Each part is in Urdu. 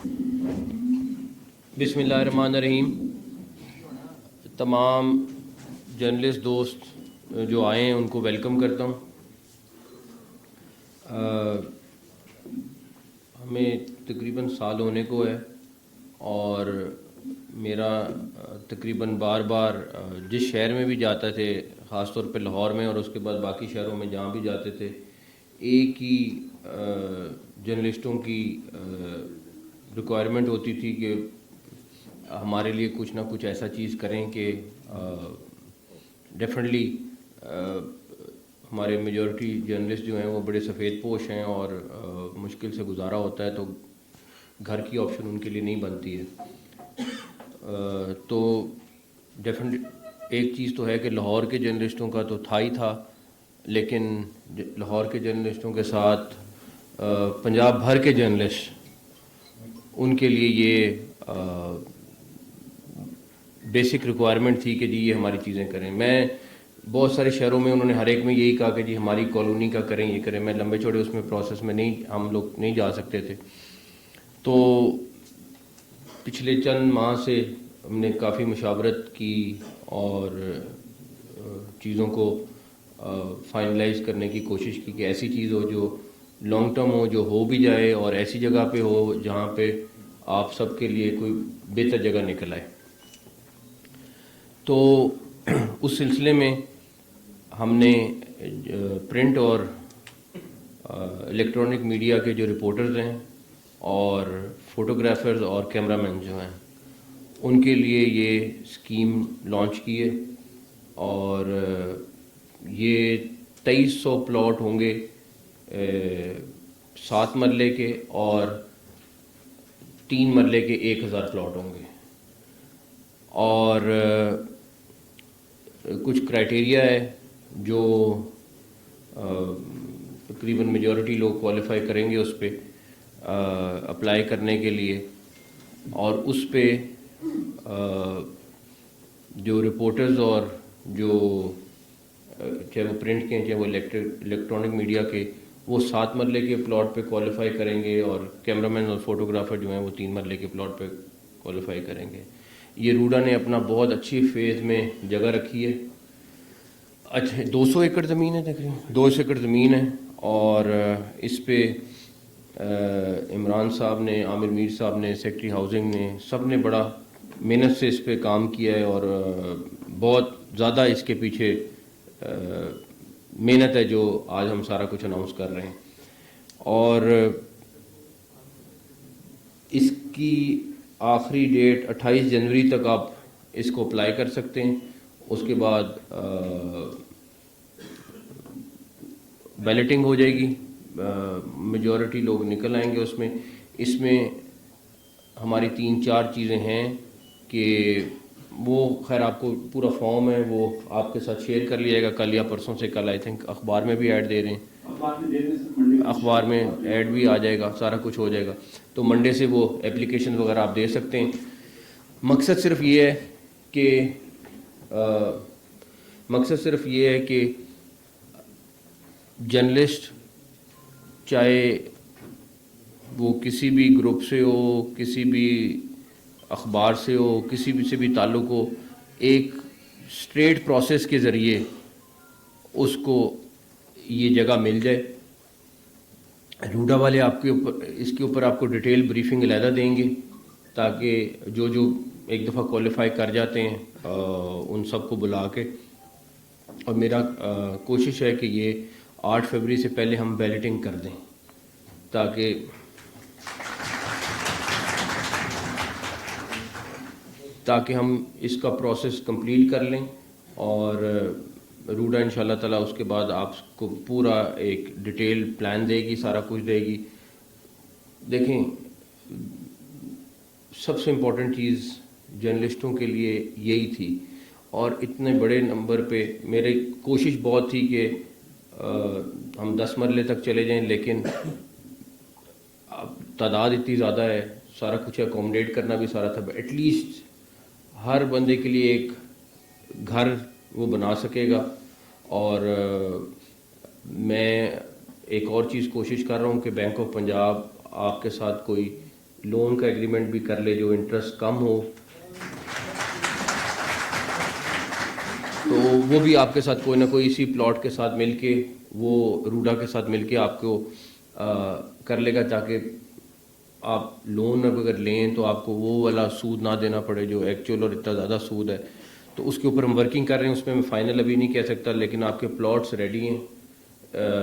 بسم اللہ الرحمن الرحیم. تمام جرنلسٹ دوست جو آئے ہیں ان کو ویلکم کرتا ہوں. ہمیں تقریباً سال ہونے کو ہے اور میرا تقریباً بار بار جس شہر میں بھی جاتا تھے، خاص طور پہ لاہور میں اور اس کے بعد باقی شہروں میں جہاں بھی جاتے تھے، ایک ہی جرنلسٹوں کی ریکوائرمنٹ ہوتی تھی کہ ہمارے لیے کچھ نہ کچھ ایسا چیز کریں کہ ڈیفینیٹلی ہمارے میجورٹی جرنلسٹ جو ہیں وہ بڑے سفید پوش ہیں اور مشکل سے گزارا ہوتا ہے تو گھر کی آپشن ان کے لیے نہیں بنتی ہے. تو ڈیفینیٹ ایک چیز تو ہے کہ لاہور کے جرنلسٹوں کا تو تھا ہی تھا، لیکن لاہور کے جرنلسٹوں کے ساتھ پنجاب بھر کے جرنلسٹ، ان کے لیے یہ بیسک ریکوائرمنٹ تھی کہ جی یہ ہماری چیزیں کریں. میں بہت سارے شہروں میں انہوں نے ہر ایک میں یہی کہا کہ جی ہماری کالونی کا کریں، یہ کریں. میں لمبے چوڑے اس میں پروسیس میں ہم لوگ نہیں جا سکتے تھے. تو پچھلے چند ماہ سے ہم نے کافی مشاورت کی اور چیزوں کو فائنلائز کرنے کی کوشش کی کہ ایسی چیز ہو جو لانگ ٹرم ہو، جو ہو بھی جائے اور ایسی جگہ پہ ہو جہاں پہ آپ سب کے لیے کوئی بہتر جگہ نکل آئے. تو اس سلسلے میں ہم نے پرنٹ اور الیکٹرانک میڈیا کے جو رپورٹرز ہیں اور فوٹوگرافرز اور کیمرہ مین جو ہیں ان کے لیے یہ اسکیم لانچ کی ہے. اور یہ 2300 پلاٹ ہوں گے 7 مرلے کے اور 3 مرلے کے 1000 پلاٹ ہوں گے. اور کچھ کرائٹیریا ہے جو تقریباً میجورٹی لوگ کوالیفائی کریں گے اس پہ اپلائی کرنے کے لیے. اور اس پہ جو رپورٹرز اور جو چاہے وہ پرنٹ کے ہیں چاہے وہ الیکٹرانک میڈیا کے، وہ 7 مرلے کے پلاٹ پہ کوالیفائی کریں گے اور کیمرہ مین اور فوٹوگرافر جو ہیں وہ 3 مرلے کے پلاٹ پہ کوالیفائی کریں گے. یہ روڈا نے اپنا بہت اچھی فیز میں جگہ رکھی ہے. اچھا 200 ایکڑ زمین ہے، تقریباً 200 ایکڑ زمین ہے. اور اس پہ عمران صاحب نے، عامر میر صاحب نے، سیکٹری ہاؤسنگ نے، سب نے بڑا محنت سے اس پہ کام کیا ہے اور بہت زیادہ اس کے پیچھے محنت ہے جو آج ہم سارا کچھ اناؤنس کر رہے ہیں. اور اس کی آخری ڈیٹ 28 جنوری تک آپ اس کو اپلائی کر سکتے ہیں. اس کے بعد بیلٹنگ ہو جائے گی، میجورٹی لوگ نکل آئیں گے اس میں. اس میں ہماری 3-4 چیزیں ہیں کہ وہ خیر آپ کو پورا فارم ہے وہ آپ کے ساتھ شیئر کر لیا جائے گا کل یا پرسوں سے. کل آئی تھنک اخبار میں بھی ایڈ دے رہے ہیں، اخبار میں ایڈ بھی آ جائے گا، سارا کچھ ہو جائے گا. تو منڈے سے وہ اپلیکیشن وغیرہ آپ دے سکتے ہیں. مقصد صرف یہ ہے کہ جرنلسٹ چاہے وہ کسی بھی گروپ سے ہو، کسی بھی اخبار سے ہو، کسی بھی سے بھی تعلق ہو، ایک اسٹریٹ پروسیس کے ذریعے اس کو یہ جگہ مل جائے. روڈا والے آپ کے اوپر اس کے اوپر آپ کو ڈیٹیل بریفنگ علیحدہ دیں گے تاکہ جو ایک دفعہ کوالیفائی کر جاتے ہیں ان سب کو بلا کے. اور میرا کوشش ہے کہ یہ 8 فروری سے پہلے ہم بیلٹنگ کر دیں تاکہ ہم اس کا پروسیس کمپلیٹ کر لیں. اور روڈا ان شاء اللہ تعالیٰ اس کے بعد آپ کو پورا ایک ڈیٹیل پلان دے گی، سارا کچھ دے گی. دیکھیں سب سے امپورٹنٹ چیز جرنلسٹوں کے لیے یہی تھی. اور اتنے بڑے نمبر پہ میری کوشش بہت تھی کہ ہم 10 مرلے تک چلے جائیں، لیکن اب تعداد اتنی زیادہ ہے، سارا کچھ اکوموڈیٹ کرنا بھی سارا تھا. ایٹ لیسٹ ہر بندے کے لیے ایک گھر وہ بنا سکے گا. اور میں ایک اور چیز کوشش کر رہا ہوں کہ بینک آف پنجاب آپ کے ساتھ کوئی لون کا ایگریمنٹ بھی کر لے جو انٹرسٹ کم ہو، تو وہ بھی آپ کے ساتھ کوئی نہ کوئی اسی پلاٹ کے ساتھ مل کے، وہ روڈا کے ساتھ مل کے آپ کو کر لے گا، تاکہ آپ لون اگر لیں تو آپ کو وہ والا سود نہ دینا پڑے جو ایکچوئل اور اتنا زیادہ سود ہے. تو اس کے اوپر ہم ورکنگ کر رہے ہیں. اس میں فائنل ابھی نہیں کہہ سکتا، لیکن آپ کے پلاٹس ریڈی ہیں.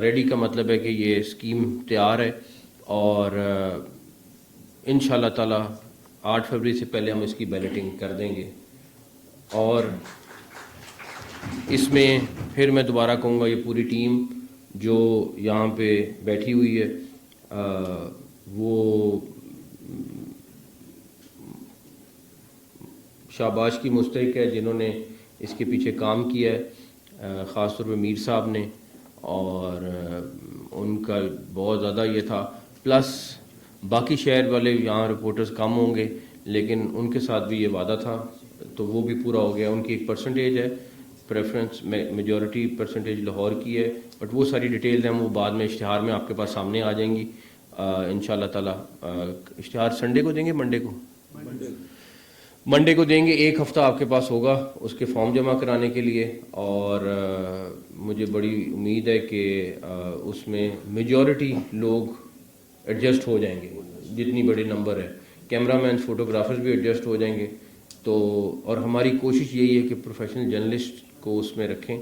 ریڈی کا مطلب ہے کہ یہ اسکیم تیار ہے، اور ان شاء اللہ تعالیٰ 8 فروری سے پہلے ہم اس کی بیلٹنگ کر دیں گے. اور اس میں پھر میں دوبارہ کہوں گا، یہ پوری ٹیم جو یہاں پہ بیٹھی ہوئی ہے وہ شاباش کی مستحق ہے جنہوں نے اس کے پیچھے کام کیا ہے، خاص طور پہ میر صاحب نے، اور ان کا بہت زیادہ یہ تھا. پلس باقی شہر والے یہاں رپورٹرز کم ہوں گے، لیکن ان کے ساتھ بھی یہ وعدہ تھا تو وہ بھی پورا ہو گیا. ان کی ایک پرسنٹیج ہے، پریفرنس میجورٹی پرسنٹیج لاہور کی ہے، بٹ وہ ساری ڈیٹیلز ہیں وہ بعد میں اشتہار میں آپ کے پاس سامنے آ جائیں گی ان شاء اللہ تعالیٰ. اشتہار سنڈے کو دیں گے، منڈے کو دیں گے. 1 ہفتہ آپ کے پاس ہوگا اس کے فارم جمع کرانے کے لیے، اور مجھے بڑی امید ہے کہ اس میں میجورٹی لوگ ایڈجسٹ ہو جائیں گے، جتنی بڑی نمبر ہے. کیمرہ مینس، فوٹوگرافرز بھی ایڈجسٹ ہو جائیں گے. تو اور ہماری کوشش یہی ہے کہ پروفیشنل جرنلسٹ کو اس میں رکھیں.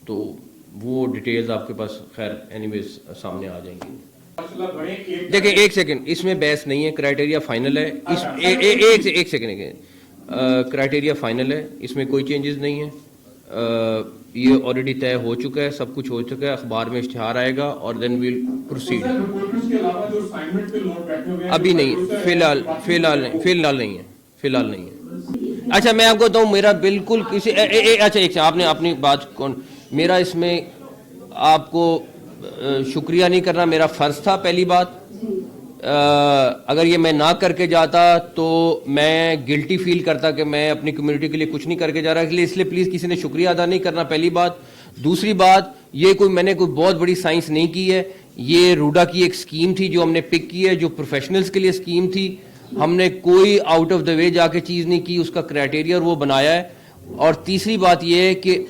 تو وہ ڈیٹیلز آپ کے پاس خیر اینی ویز سامنے آ جائیں گی. دیکھیں ایک سیکنڈ، اس میں بحث نہیں ہے، کرائٹیریا فائنل ہے. ایک سیکنڈ، کرائٹیریا فائنل ہے، اس میں کوئی چینجز نہیں ہے. یہ آلریڈی طے ہو چکا ہے، سب کچھ ہو چکا ہے، اخبار میں اشتہار آئے گا اور دین ویل پروسیڈ. ابھی نہیں، فی الحال نہیں ہے. اچھا میں آپ کو بتاؤں، میرا بالکل کسی اچھا ایک آپ نے اپنی بات کون، میرا اس میں آپ کو شکریہ نہیں کرنا میرا فرض تھا. پہلی بات، اگر یہ میں نہ کر کے جاتا تو میں گلٹی فیل کرتا کہ میں اپنی کمیونٹی کے لیے کچھ نہیں کر کے جا رہا، اس لیے پلیز کسی نے شکریہ ادا نہیں کرنا، پہلی بات. دوسری بات، یہ میں نے کوئی بہت بڑی سائنس نہیں کی ہے، یہ روڈا کی ایک اسکیم تھی جو ہم نے پک کی ہے، جو پروفیشنلز کے لیے اسکیم تھی. ہم نے کوئی آؤٹ آف دا وے جا کے چیز نہیں کی، اس کا کرائٹیریا وہ بنایا ہے. اور تیسری بات یہ ہے کہ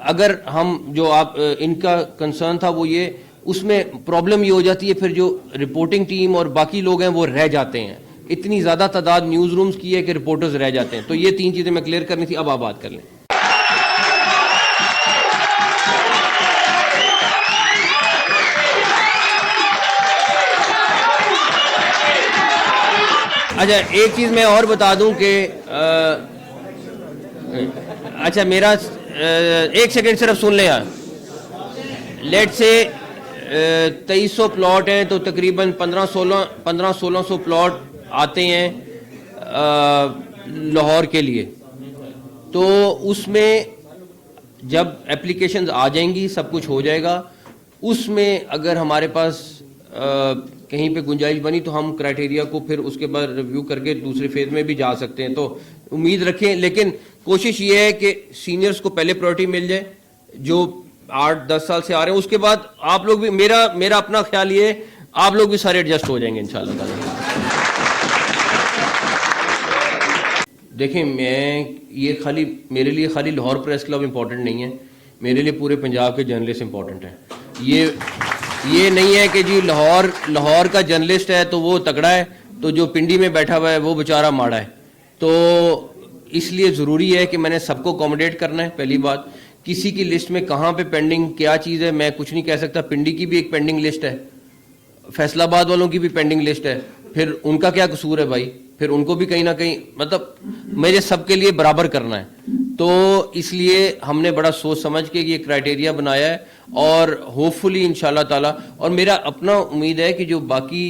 اگر ہم جو آپ ان کا کنسرن تھا وہ یہ، اس میں پرابلم یہ ہو جاتی ہے پھر جو رپورٹنگ ٹیم اور باقی لوگ ہیں وہ رہ جاتے ہیں. اتنی زیادہ تعداد نیوز رومز کی ہے کہ رپورٹرز رہ جاتے ہیں. تو یہ 3 چیزیں میں کلیئر کرنی تھی. اب آپ بات کر لیں. اچھا ایک چیز میں اور بتا دوں کہ اچھا میرا ایک سیکنڈ صرف سن لیں یار. لیٹ سے 2300 پلاٹ ہیں تو تقریباً 1500-1600 پلاٹ آتے ہیں لاہور کے لیے. تو اس میں جب اپلیکیشنز آ جائیں گی سب کچھ ہو جائے گا. اس میں اگر ہمارے پاس کہیں پہ گنجائش بنی تو ہم کرائٹیریا کو پھر اس کے بعد ریویو کر کے دوسرے فیز میں بھی جا سکتے ہیں. تو امید رکھیں، لیکن کوشش یہ ہے کہ سینئرز کو پہلے پرائرٹی مل جائے جو 8-10 سال سے آ رہے ہیں. اس کے بعد آپ لوگ بھی، میرا اپنا خیال یہ ہے آپ لوگ بھی سارے ایڈجسٹ ہو جائیں گے انشاءاللہ تعالی. دیکھیں میں یہ خالی میرے لیے خالی لاہور پریس کلب امپورٹنٹ نہیں ہے، میرے لیے پورے پنجاب کے جرنلسٹ امپورٹنٹ ہیں. یہ نہیں ہے کہ جی لاہور کا جرنلسٹ ہے تو وہ تگڑا ہے، تو جو پنڈی میں بیٹھا ہوا ہے وہ بیچارہ ماڑا ہے. تو اس لیے ضروری ہے کہ میں نے سب کو اکوموڈیٹ کرنا ہے. پہلی بات، کسی کی لسٹ میں کہاں پہ پینڈنگ کیا چیز ہے میں کچھ نہیں کہہ سکتا. پنڈی کی بھی ایک پینڈنگ لسٹ ہے، فیصل آباد والوں کی بھی پینڈنگ لسٹ ہے. پھر ان کا کیا قصور ہے بھائی؟ پھر ان کو بھی کہیں نہ کہیں مطلب مجھے سب کے لیے برابر کرنا ہے. تو اس لیے ہم نے بڑا سوچ سمجھ کے یہ کرائٹیریا بنایا ہے، اور ہوپ فلی انشاءاللہ تعالی. اور میرا اپنا امید ہے کہ جو باقی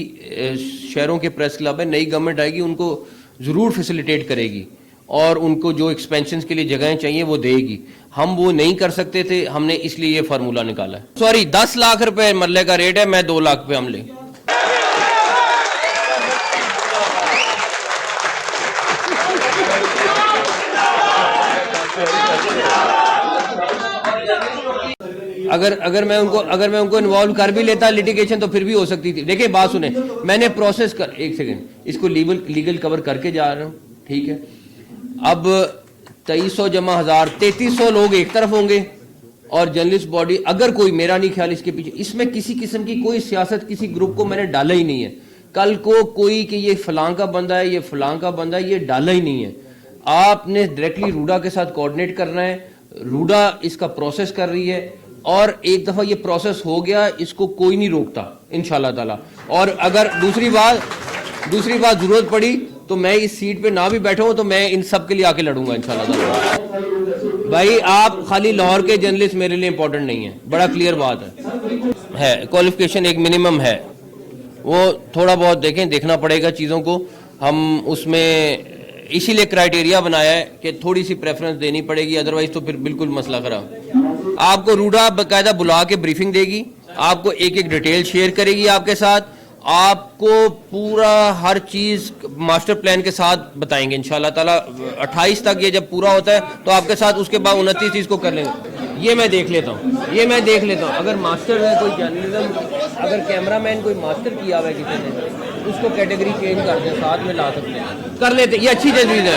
شہروں کے پریس کلب ہیں، نئی گورنمنٹ آئے گی ان کو ضرور فیسیلیٹیٹ کرے گی، اور ان کو جو ایکسپینشنز کے لیے جگہیں چاہیے وہ دے گی. ہم وہ نہیں کر سکتے تھے، ہم نے اس لیے یہ فارمولہ نکالا ہے. سوری 10 لاکھ روپے مرلے کا ریٹ ہے، میں 2 لاکھ پہ ہم لیں. اگر میں ان کو انوالو کر بھی لیتا لٹیگیشن تو پھر بھی ہو سکتی تھی. دیکھیں بات سنیں, میں نے پروسیس کر, ایک سیکنڈ, اس کو لیگل کور کر کے جا رہا ہوں, ٹھیک ہے. اب 2300 جمع 1000 3300 لوگ ایک طرف ہوں گے, اور جرنلسٹ باڈی, اگر کوئی, میرا نہیں خیال اس کے پیچھے, اس میں کسی قسم کی کوئی سیاست کسی گروپ کو میں نے ڈالا ہی نہیں ہے. کل کو کوئی کہ یہ فلاں کا بندہ ہے, یہ فلاں کا بندہ ہے, یہ ڈالا ہی نہیں ہے. آپ نے ڈائریکٹلی روڈا کے ساتھ کوآرڈینیٹ کرنا ہے. روڈا اس کا پروسیس کر رہی ہے, اور ایک دفعہ یہ پروسیس ہو گیا, اس کو کوئی نہیں روکتا انشاءاللہ تعالی. اور اگر دوسری بات ضرورت پڑی تو میں اس سیٹ پہ نہ بھی بیٹھا ہوں تو میں ان سب کے لیے آ کے لڑوں گا انشاءاللہ تعالی. بھائی آپ خالی لاہور کے جرنلسٹ میرے لیے امپورٹنٹ نہیں ہیں, بڑا کلیئر بات ہے. کوالیفیکیشن ایک منیمم ہے, وہ تھوڑا بہت دیکھنا پڑے گا چیزوں کو. ہم اس میں اسی لیے کرائیٹیریا بنایا ہے کہ تھوڑی سی پریفرنس دینی پڑے گی, ادروائز تو پھر بالکل مسئلہ خراب. آپ کو روڈا باقاعدہ بلا کے بریفنگ دے گی, آپ کو ایک ڈیٹیل شیئر کرے گی آپ کے ساتھ, آپ کو پورا ہر چیز ماسٹر پلان کے ساتھ بتائیں گے انشاءاللہ تعالیٰ. 28 تک یہ جب پورا ہوتا ہے تو آپ کے ساتھ اس کے بعد 29 چیز کو کر لیں گے. یہ میں دیکھ لیتا ہوں اگر ماسٹر ہے کوئی جرنلزم, اگر کیمرہ مین کوئی ماسٹر کیا ہوا ہے کسی نے, اس کو کیٹیگری چینج کر دیں, ساتھ میں لا سکتے ہیں, کر لیتے, یہ اچھی چیز ہے.